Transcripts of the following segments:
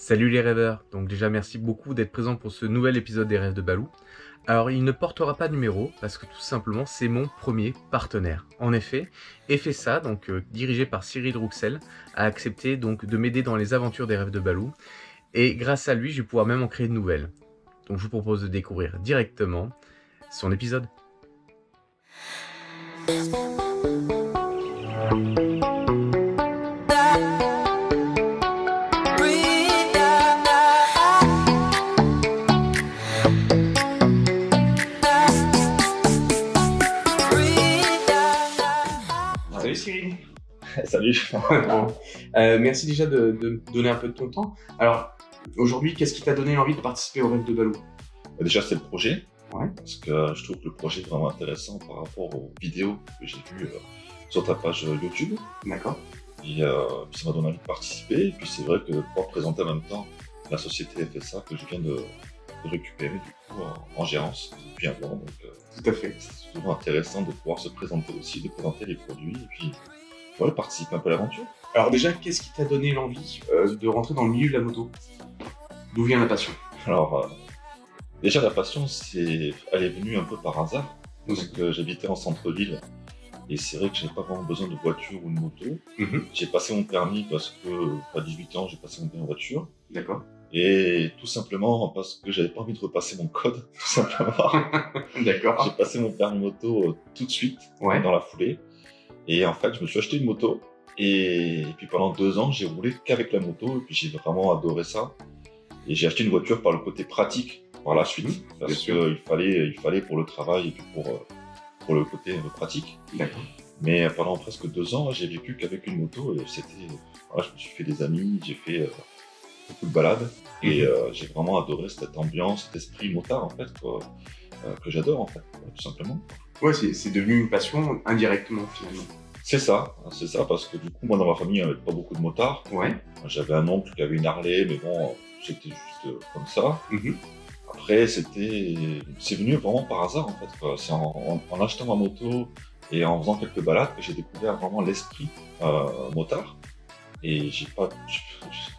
Salut les rêveurs, donc déjà merci beaucoup d'être présent pour ce nouvel épisode des rêves de Balou. Alors il ne portera pas de numéro parce que tout simplement c'est mon premier partenaire. En effet, EFESA, donc dirigé par Cyril Rouxel, a accepté donc de m'aider dans les aventures des rêves de Balou et grâce à lui je vais pouvoir même en créer de nouvelles. Donc je vous propose de découvrir directement son épisode. Salut Cyril. Salut. Bon. Merci déjà de me donner un peu de ton temps. Alors, aujourd'hui, qu'est-ce qui t'a donné envie de participer au rêve de Balou? Déjà, c'est le projet. Ouais. Parce que je trouve que le projet est vraiment intéressant par rapport aux vidéos que j'ai vues sur ta page YouTube. D'accord. Et puis ça m'a donné envie de participer. Et puis c'est vrai que de pouvoir présenter en même temps la société FSA que je viens de récupérer du coup en gérance depuis un an. Donc Tout à fait. c'est toujours intéressant de pouvoir se présenter aussi, de présenter les produits et puis voilà, participer un peu à l'aventure. Alors déjà, qu'est-ce qui t'a donné l'envie de rentrer dans le milieu de la moto? D'où vient la passion? Alors déjà la passion, elle est venue un peu par hasard. Parce que j'habitais en centre-ville. Et c'est vrai que je n'avais pas vraiment besoin de voiture ou de moto. J'ai passé mon permis parce que, à 18 ans, j'ai passé mon permis en voiture. D'accord. Et tout simplement parce que j'avais pas envie de repasser mon code, tout simplement. D'accord. J'ai passé mon permis moto tout de suite, dans la foulée. Et en fait, je me suis acheté une moto. Et puis pendant 2 ans, j'ai roulé qu'avec la moto. Et puis j'ai vraiment adoré ça. Et j'ai acheté une voiture par le côté pratique par la suite. Parce qu'il fallait pour le travail et puis pour le côté pratique. D'accord. Mais pendant presque 2 ans, j'ai vécu qu'avec une moto et voilà, je me suis fait des amis, j'ai fait beaucoup de balades et j'ai vraiment adoré cette ambiance, cet esprit motard en fait, que j'adore en fait, tout simplement. Ouais, c'est devenu une passion indirectement finalement. C'est ça, parce que du coup, moi dans ma famille, il n'y avait pas beaucoup de motards. Ouais. J'avais un oncle qui avait une Harley, mais bon, c'était juste comme ça. Après, c'est venu vraiment par hasard en fait. C'est en achetant ma moto et en faisant quelques balades que j'ai découvert vraiment l'esprit motard. Et je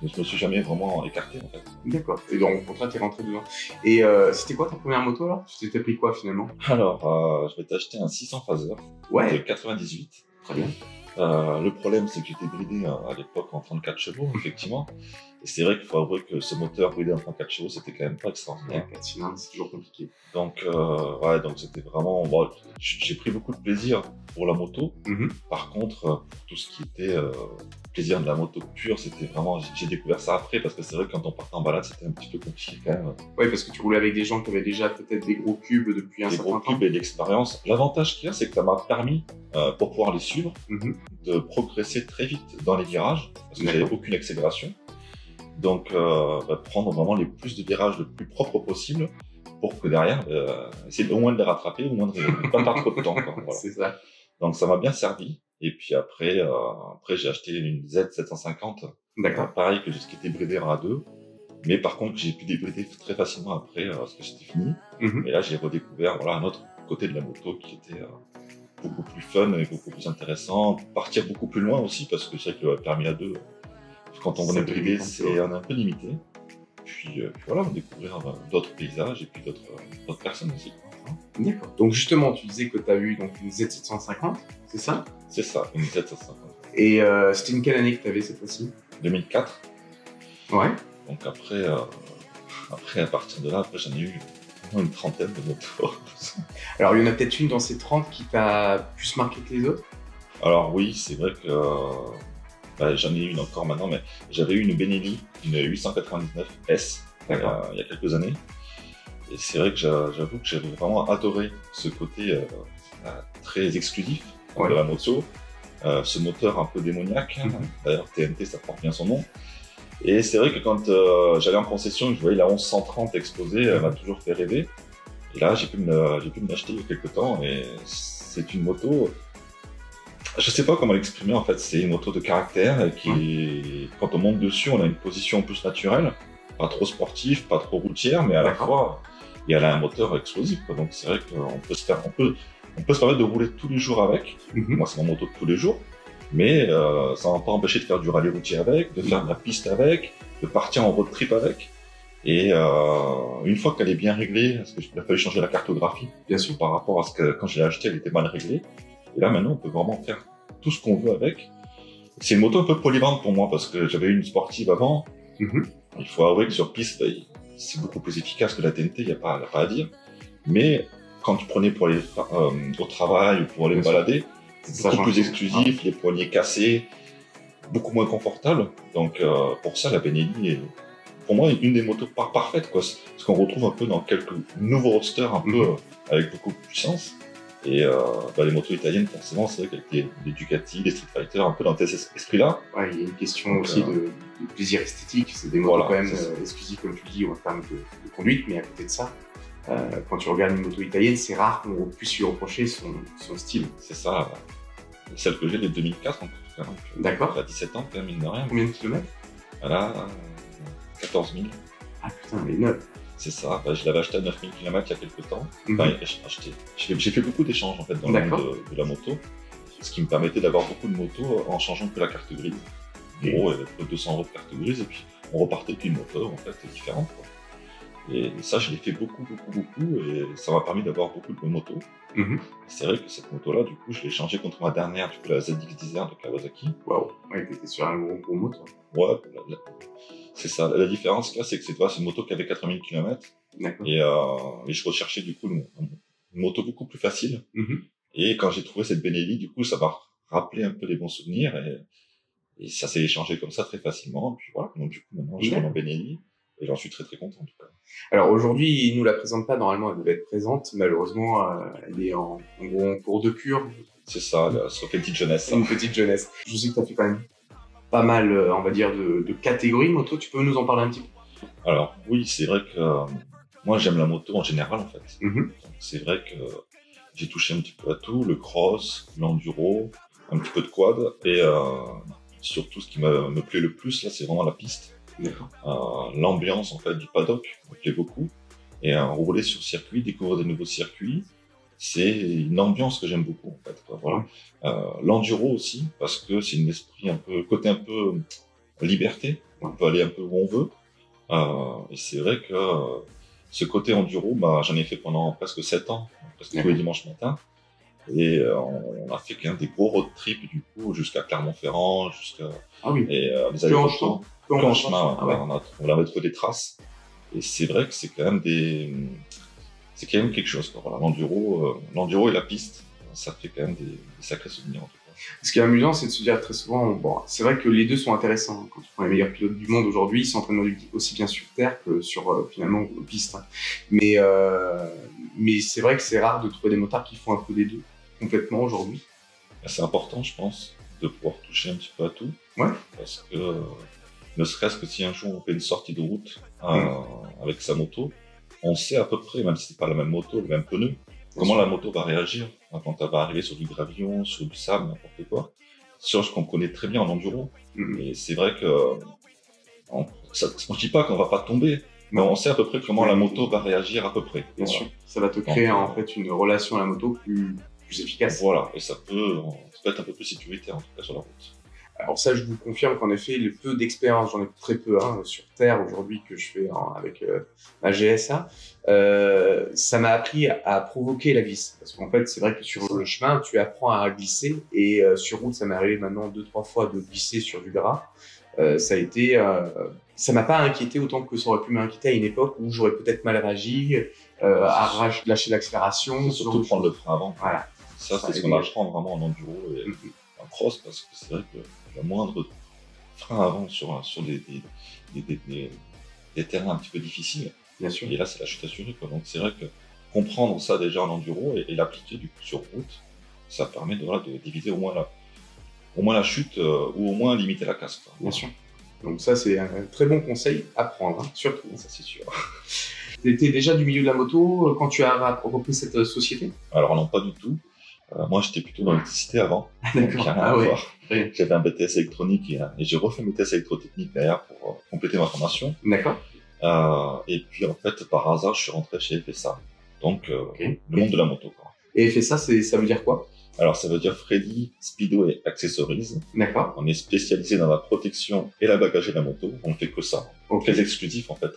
me suis jamais vraiment écarté en fait. D'accord. Et donc, au contraire, t'es rentré dedans. Et c'était quoi ta première moto alors? Tu t'étais pris quoi finalement? Alors, je vais t'acheter un 600 Phaser de 98. Très bien. Le problème, c'est que j'étais bridé à l'époque en 34 chevaux, effectivement. Et c'est vrai qu'il faut avouer que ce moteur bridé en 34 chevaux, c'était quand même pas extraordinaire. 4 cylindres, c'est toujours compliqué. Donc, ouais, donc c'était vraiment. Bon, j'ai pris beaucoup de plaisir pour la moto. Par contre, pour tout ce qui était plaisir de la moto pure, c'était vraiment. J'ai découvert ça après parce que c'est vrai que quand on partait en balade, c'était un petit peu compliqué quand même. Ouais, parce que tu roulais avec des gens qui avaient déjà peut-être des gros cubes depuis un certain temps. Des gros cubes et l'expérience. L'avantage qu'il y a, c'est que ça m'a permis, pour pouvoir les suivre, de progresser très vite dans les virages parce que j'avais aucune accélération. Donc, prendre vraiment les plus de virages le plus propre possible pour que derrière, essayer au moins de les rattraper, au moins de ne pas perdre trop de temps. Voilà. C'est ça. Donc, ça m'a bien servi. Et puis après j'ai acheté une Z750. D'accord. Pareil que qui était bridé en A2. Mais par contre, j'ai pu débrider très facilement après parce que c'était fini. Et là, j'ai redécouvert un autre côté de la moto qui était beaucoup plus fun et beaucoup plus intéressant. Partir beaucoup plus loin aussi parce que c'est vrai que le permis A2, quand on venait brider, on est un peu limité. Puis voilà, on découvrir d'autres paysages et puis d'autres personnes aussi. D'accord. Donc justement, tu disais que tu as eu donc, une Z750, c'est ça? C'est ça, une Z750. Et c'était une quelle année que tu avais cette fois-ci? 2004. Ouais. Donc après, à partir de là, j'en ai eu une trentaine de motos. Alors il y en a peut-être une dans ces 30 qui t'a plus marqué que les autres? Alors oui, c'est vrai que j'en ai une encore maintenant, mais j'avais eu une Benelli, une 899S il y a quelques années. Et c'est vrai que j'avoue que j'avais vraiment adoré ce côté très exclusif de la moto, ce moteur un peu démoniaque. D'ailleurs, TNT, ça porte bien son nom. Et c'est vrai que quand j'allais en concession, je voyais la 1130 exposée, elle m'a toujours fait rêver. Et là, j'ai pu me l'acheter il y a quelques temps, et c'est une moto. Je sais pas comment l'exprimer en fait, c'est une moto de caractère qui, quand on monte dessus, on a une position plus naturelle, pas trop sportive, pas trop routière, mais à la fois, et elle a un moteur explosif, quoi. Donc c'est vrai qu'on peut se permettre de rouler tous les jours avec. Moi, c'est ma moto de tous les jours, mais ça ne va pas empêcher de faire du rallye routier avec, de faire de la piste avec, de partir en road trip avec. Et une fois qu'elle est bien réglée, parce qu'il a fallu changer la cartographie, Bien sûr. par rapport à ce que quand je l'ai acheté, elle était mal réglée. Et là maintenant, on peut vraiment faire tout ce qu'on veut avec. C'est une moto un peu polyvalente pour moi parce que j'avais eu une sportive avant. Il faut avouer que sur piste, c'est beaucoup plus efficace que la TNT, il n'y a pas à dire. Mais quand tu prenais pour aller au travail ou pour aller me balader, c'est beaucoup plus exclusif, les poignées cassées, beaucoup moins confortable. Donc pour ça, la Benelli est pour moi une des motos parfaites, quoi. Ce qu'on retrouve un peu dans quelques nouveaux roadsters un peu avec beaucoup de puissance. Et les motos italiennes, forcément, c'est vrai qu'avec les Ducati, les Street Fighter, un peu dans cet esprit-là. Ouais, il y a une question aussi de plaisir esthétique. C'est des motos quand même exclusives, comme tu le dis, en termes de conduite. Mais à côté de ça, quand tu regardes une moto italienne, c'est rare qu'on puisse lui reprocher son style. C'est ça. Celle que j'ai, les 2004, en tout cas. D'accord. Elle a 17 ans, quand même, mine de rien. Combien de kilomètres? Elle a 14 000. Ah putain, elle est neuve. C'est ça, je l'avais acheté à 9 000 km il y a quelques temps. Enfin, j'ai fait beaucoup d'échanges en fait dans le monde de la moto, ce qui me permettait d'avoir beaucoup de motos en changeant que la carte grise. En gros, il y avait 200 € de carte grise et puis on repartait d'une moto en fait différente, quoi. Et ça, je l'ai fait beaucoup et ça m'a permis d'avoir beaucoup de motos. C'est vrai que cette moto-là, du coup, je l'ai changée contre ma dernière, du coup, la ZX-10R de Kawasaki. Waouh, ouais, t'étais sur un gros moto. Ouais, c'est ça. La différence là, c'est que c'est une moto qui avait 8000 km. Et je recherchais du coup une moto beaucoup plus facile. Et quand j'ai trouvé cette Benelli, du coup, ça m'a rappelé un peu les bons souvenirs et ça s'est échangé comme ça très facilement. Et puis voilà, donc du coup, maintenant, je roule en Benelli. Et j'en suis très content en tout cas. Alors aujourd'hui, il nous la présente pas, normalement elle devait être présente, malheureusement elle est en cours de cure. C'est ça, sur petite jeunesse. Une petite jeunesse. Je sais que tu as fait quand même pas mal, on va dire, de catégories de moto, tu peux nous en parler un petit peu? Alors oui, c'est vrai que moi j'aime la moto en général en fait. Donc c'est vrai que j'ai touché un petit peu à tout, le cross, l'enduro, un petit peu de quad, et surtout ce qui me plaît le plus là, c'est vraiment la piste. L'ambiance en fait du paddock me plaît beaucoup, et rouler sur circuit, découvrir des nouveaux circuits, c'est une ambiance que j'aime beaucoup en fait, quoi. Voilà. L'enduro aussi, parce que c'est un esprit côté un peu liberté, on peut aller un peu où on veut, et c'est vrai que ce côté enduro, j'en ai fait pendant presque 7 ans, presque tous les dimanches matins. Et on a fait quand même des gros road trips du coup jusqu'à Clermont-Ferrand, jusqu'à les allers-retours. En chemin, on avait trouvé des traces. Et c'est vrai que c'est quand même quelque chose, quoi. Voilà, l'enduro et la piste, ça fait quand même des sacrés souvenirs en tout cas. Ce qui est amusant, c'est de se dire très souvent, c'est vrai que les deux sont intéressants. Quand tu prends les meilleurs pilotes du monde aujourd'hui, ils s'entraînent aussi bien sur terre que sur finalement piste. Mais c'est vrai que c'est rare de trouver des motards qui font un peu des deux complètement aujourd'hui. C'est important, je pense, de pouvoir toucher un petit peu à tout. Parce que ne serait-ce que si un jour on fait une sortie de route avec sa moto, on sait à peu près, même si c'est pas la même moto, le même pneu, comment la moto va réagir quand elle va arriver sur du gravillon, sur du sable, n'importe quoi. C'est chose qu'on connaît très bien en enduro. Et c'est vrai que on dit pas qu'on va pas tomber, mais on sait à peu près comment la moto va réagir à peu près. Bien sûr, ça va te créer en fait une relation à la moto plus efficace. Voilà, et ça peut être un peu plus sécuritaire en tout cas sur la route. Alors ça, je vous confirme qu'en effet, le peu d'expérience, j'en ai très peu sur terre aujourd'hui que je fais avec ma GSA, ça m'a appris à provoquer la glisse. Parce qu'en fait, c'est vrai que sur le chemin, tu apprends à glisser, et sur route, ça m'est arrivé maintenant 2-3 fois de glisser sur du gras. Ça m'a pas inquiété autant que ça aurait pu m'inquiéter à une époque où j'aurais peut-être mal réagi, à lâcher l'accélération. Surtout prendre le frein avant. Voilà. Ça c'est ce qu'on apprend vraiment en enduro et en cross, parce que c'est vrai que le moindre frein avant sur des terrains un petit peu difficiles, bien sûr. Et là c'est la chute assurée, quoi. Donc c'est vrai que comprendre ça déjà en enduro et l'appliquer du coup sur route, ça permet d'éviter au moins la chute ou au moins limiter la casse, quoi. Bien sûr. Donc ça c'est un très bon conseil à prendre, surtout, ça c'est sûr. Tu étais déjà du milieu de la moto quand tu as repris cette société? Alors non, pas du tout. Moi j'étais plutôt dans l'électricité avant. D'accord. J'avais un BTS électronique et j'ai refait un BTS électrotechnique derrière pour compléter ma formation. D'accord. Et puis en fait, par hasard, je suis rentré chez FSA. Donc, le monde de la moto, quoi. Et FSA, ça veut dire quoi? Alors, ça veut dire Freddy Speedo et Accessories. D'accord. On est spécialisé dans la protection et la bagagerie de la moto. On ne fait que ça. Ok. Très exclusif, en fait.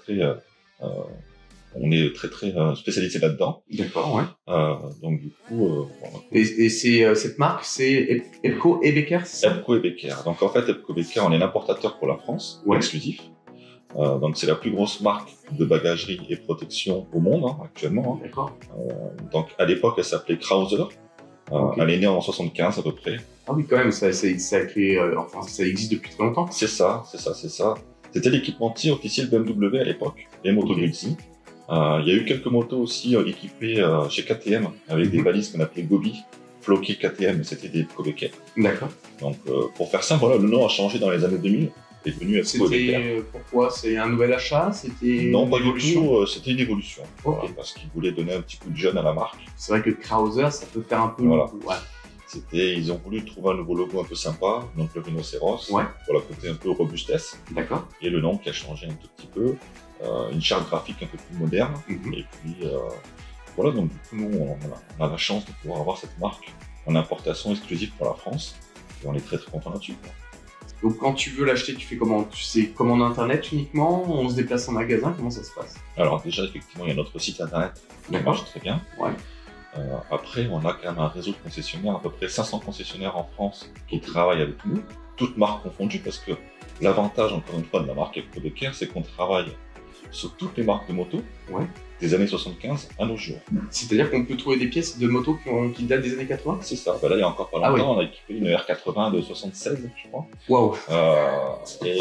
On est très spécialisé là-dedans. D'accord, ouais. Donc, du coup... Et cette marque, c'est Epco et Becker, c'est ça? Epco et Becker. Donc, en fait, Epco Becker, on est l'importateur pour la France, Ouais. exclusif. Donc, c'est la plus grosse marque de bagagerie et protection au monde, actuellement. D'accord. Donc, à l'époque, elle s'appelait Krauser. Ok. Elle est née en 75 à peu près. Ah oui, quand même, ça existe depuis très longtemps. C'est ça. C'était l'équipementier officiel BMW à l'époque, les motos Guzzi. Il y a eu quelques motos aussi équipées chez KTM avec des balises qu'on appelait Gobi, floquées KTM, mais c'était des Epco Becker. D'accord. Donc, pour faire simple, voilà, le nom a changé dans les années 2000. C'est devenu Epco Becker. C'était pourquoi? C'est un nouvel achat? C'était Non, une pas du évolution? tout. C'était une évolution. Ok. Voilà, parce qu'ils voulaient donner un petit coup de jeune à la marque. C'est vrai que Krauser, ça peut faire un peu... Voilà. Ouais. Ils ont voulu trouver un nouveau logo un peu sympa, donc le rhinocéros, Ouais. pour la côté un peu robustesse, D'accord. et le nom qui a changé un tout petit peu, une charte graphique un peu plus moderne, Mhm. et puis voilà, donc du coup nous on a la chance de pouvoir avoir cette marque en importation exclusive pour la France, et on est très contents là-dessus. Donc quand tu veux l'acheter, tu fais comment? Tu sais, commande internet uniquement? On se déplace en magasin? Comment ça se passe? Alors déjà effectivement il y a notre site internet qui D'accord. marche très bien. Ouais. Après on a quand même un réseau de concessionnaires, à peu près 500 concessionnaires en France qui travaillent avec nous, toutes marques confondues, parce que l'avantage encore une fois de la marque Epco Becker, c'est qu'on travaille sur toutes les marques de moto, Ouais. des années 75 à nos jours. C'est-à-dire qu'on peut trouver des pièces de motos qui datent des années 80? C'est ça. Là, il y a encore pas Ah longtemps, on a équipé une R80 de 76, je crois. Waouh. Et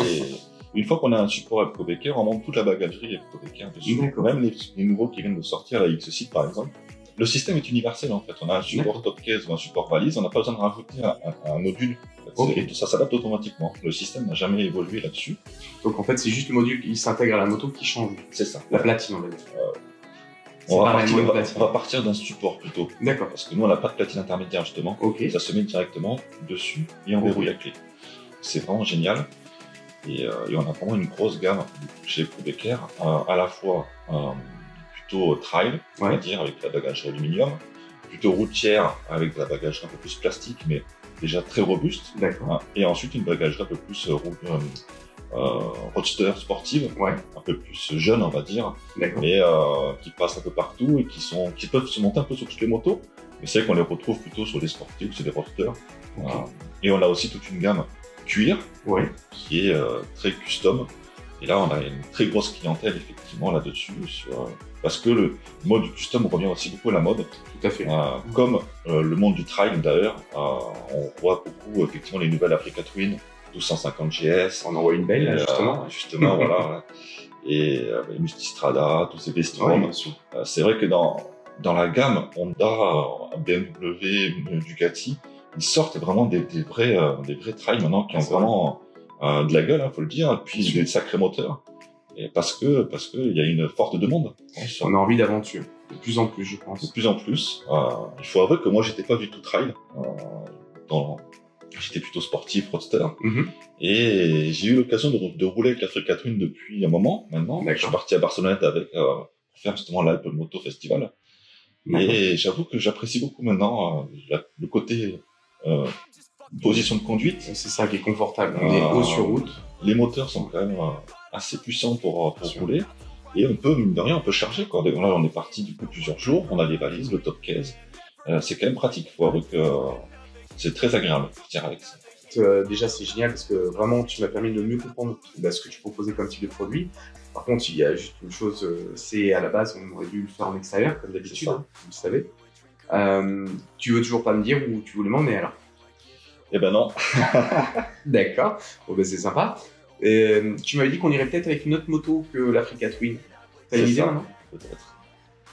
une fois qu'on a un support Epco Becker, on monte toute la bagagerie Epco Becker dessus. D'accord. Même les nouveaux qui viennent de sortir, la X6 par exemple. Le système est universel en fait. On a un support top case ou un support valise, on n'a pas besoin de rajouter un module. Ok. Et tout ça s'adapte automatiquement. Le système n'a jamais évolué là-dessus. Donc en fait, c'est juste le module qui s'intègre à la moto qui change. C'est ça. La platine, on va dire. C'est On va, pas partir, réellement une platine. on va partir d'un support plutôt. D'accord. Parce que nous, on n'a pas de platine intermédiaire justement. Ok. Ça se met directement dessus et on Ok. verrouille à clé. C'est vraiment génial. Et on a vraiment une grosse gamme chez Epco Becker, à la fois plutôt trail, on va Ouais. dire, avec la bagagerie aluminium, plutôt routière avec de la bagagerie un peu plus plastique, mais déjà très robuste. D'accord. Et ensuite une bagagerie un peu plus roadster sportive, Ouais. un peu plus jeune, on va dire, D'accord. mais qui passent un peu partout et qui peuvent se monter un peu sur toutes les motos. Mais c'est vrai qu'on les retrouve plutôt sur des sportifs ou sur des roadsters. Ok. Et on a aussi toute une gamme cuir Ouais. qui est très custom. Et là, on a une très grosse clientèle effectivement là-dessus, parce que le mode du custom revient aussi beaucoup à la mode. Tout à fait. Comme le monde du trail d'ailleurs, on voit beaucoup effectivement les nouvelles Africa Twin 1250 GS. On envoie une belle, là, justement. Justement, voilà. Et les Multistrada, tous ces Ouais, Vestrom. bien sûr. C'est vrai que dans la gamme Honda, BMW, Ducati, ils sortent vraiment des vrais trails maintenant qui ont C'est vrai. vraiment de la gueule, faut le dire, et puis des sacrés moteurs. Et parce que il y a une forte demande. On a envie d'aventure. De plus en plus, je pense. De plus en plus. Il faut avouer que moi, j'étais pas du tout trail. J'étais plutôt sportif, roadster. Mhm. Et j'ai eu l'occasion de rouler avec l'Africa Twin depuis un moment maintenant. D'accord. Je suis parti à Barcelone pour faire justement l'Alpe Moto Festival. Et j'avoue que j'apprécie beaucoup maintenant le côté position de conduite. C'est ça qui est confortable. On est haut sur route. Les moteurs sont quand même assez puissants pour rouler. Et on peut, mine de rien, on peut charger, quoi. Là, on est parti du coup plusieurs jours. On a les valises, le top case. C'est quand même pratique. Faut avouer que c'est très agréable de partir avec ça. Déjà, c'est génial parce que vraiment, tu m'as permis de mieux comprendre ce que tu proposais comme type de produit. Par contre, il y a juste une chose, c'est à la base, on aurait dû le faire en extérieur, comme d'habitude, ça. hein, vous le savez. Tu veux toujours pas me dire où tu voulais m'emmener alors? Eh ben non. D'accord, bon, ben, c'est sympa. Tu m'avais dit qu'on irait peut-être avec une autre moto que l'Africa Twin. T'as une C'est idée ça. maintenant? Peut-être.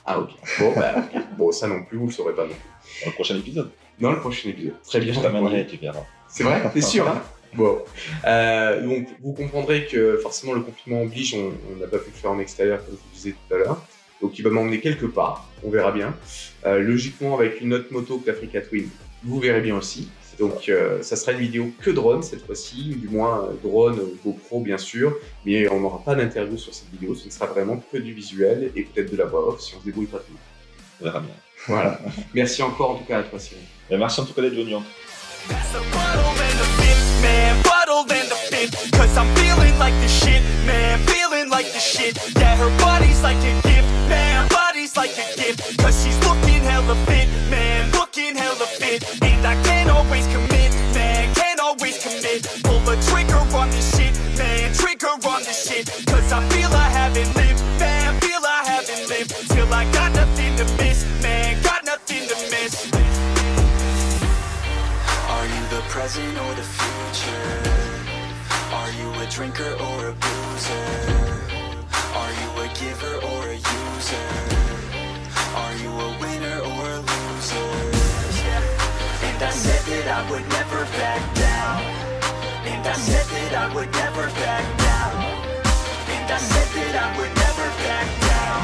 Ah, ok. Bon, bah, ok. Bon, ça non plus, vous le saurez pas non plus. Dans le prochain épisode. Dans le prochain épisode. Très bien. Je t'amènerai, tu verras. C'est vrai? T'es sûr, hein? Bon. Donc, vous comprendrez que forcément, le confinement oblige, on n'a pas pu le faire en extérieur, comme je vous disais tout à l'heure. Donc, il va m'emmener quelque part, on verra bien. Logiquement, avec une autre moto que l'Africa Twin, vous verrez bien aussi. Donc, ça sera une vidéo que drone cette fois-ci, du moins drone GoPro, bien sûr. Mais on n'aura pas d'interview sur cette vidéo, ce ne sera vraiment que du visuel et peut-être de la voix off si on se débrouille pas tout. On verra bien. Voilà. Merci encore en tout cas à toi, Cyril. Et merci en tout cas d'être venu. Pass the bottle and the fifth, man, bottle and the fifth. Cause I'm feeling like the shit, man, feeling like the shit. Yeah, her body's like a gift, man, body's like a gift. Cause she's looking hella fit, man, looking hella fit. And I can't always commit, man, can't always commit. Pull the trigger on this shit, man, trigger on this shit. Cause I feel I haven't lived, man, feel I haven't lived. Till I got nothing to miss, man, got nothing to miss. Are you the present or the future? Are you a drinker or a boozer? Are you a giver or a user? Are you a winner or a loser? Yeah. And I said that I would never back down. And I said that I would never back down. And I said that I would never back down.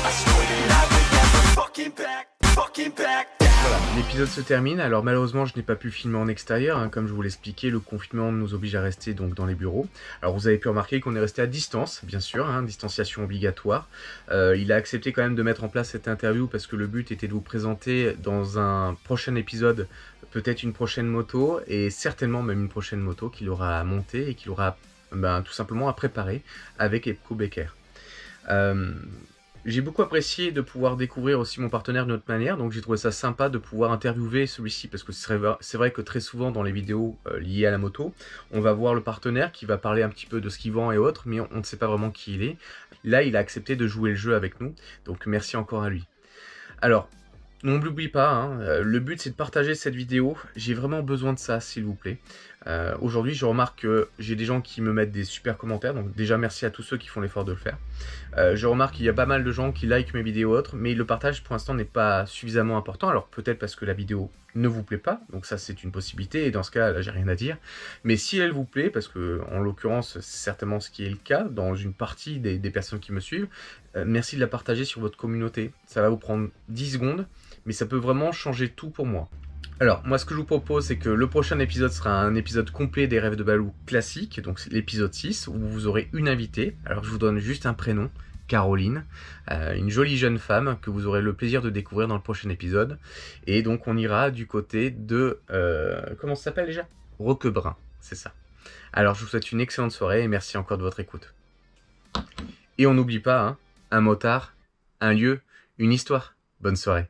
I swore that I would never fucking back down. Voilà, l'épisode se termine. Alors malheureusement, je n'ai pas pu filmer en extérieur, hein, comme je vous l'expliquais, le confinement nous oblige à rester donc dans les bureaux. Alors vous avez pu remarquer qu'on est resté à distance, bien sûr, hein, distanciation obligatoire. Il a accepté quand même de mettre en place cette interview parce que le but était de vous présenter dans un prochain épisode peut-être une prochaine moto et certainement même une prochaine moto qu'il aura à monter et qu'il aura tout simplement à préparer avec Epco Becker. J'ai beaucoup apprécié de pouvoir découvrir aussi mon partenaire d'une autre manière, donc j'ai trouvé ça sympa de pouvoir interviewer celui-ci, parce que c'est vrai que très souvent dans les vidéos liées à la moto, on va voir le partenaire qui va parler un petit peu de ce qu'il vend et autres, mais on ne sait pas vraiment qui il est. Là, il a accepté de jouer le jeu avec nous, donc merci encore à lui. Alors, on ne l'oublie pas, hein, le but c'est de partager cette vidéo, j'ai vraiment besoin de ça s'il vous plaît. Aujourd'hui je remarque que j'ai des gens qui me mettent des super commentaires, donc déjà merci à tous ceux qui font l'effort de le faire. Je remarque qu'il y a pas mal de gens qui likent mes vidéos autres, mais le partage pour l'instant n'est pas suffisamment important, alors peut-être parce que la vidéo ne vous plaît pas, donc ça c'est une possibilité, et dans ce cas là j'ai rien à dire. Mais si elle vous plaît, parce que en l'occurrence c'est certainement ce qui est le cas dans une partie des personnes qui me suivent, merci de la partager sur votre communauté, ça va vous prendre 10 secondes, mais ça peut vraiment changer tout pour moi. Alors, moi ce que je vous propose, c'est que le prochain épisode sera un épisode complet des rêves de Balou classique, donc c'est l'épisode 6, où vous aurez une invitée. Alors je vous donne juste un prénom, Caroline, une jolie jeune femme que vous aurez le plaisir de découvrir dans le prochain épisode. Et donc on ira du côté de... comment ça s'appelle déjà? Roquebrun, c'est ça. Alors je vous souhaite une excellente soirée et merci encore de votre écoute. Et on n'oublie pas, hein, un motard, un lieu, une histoire. Bonne soirée.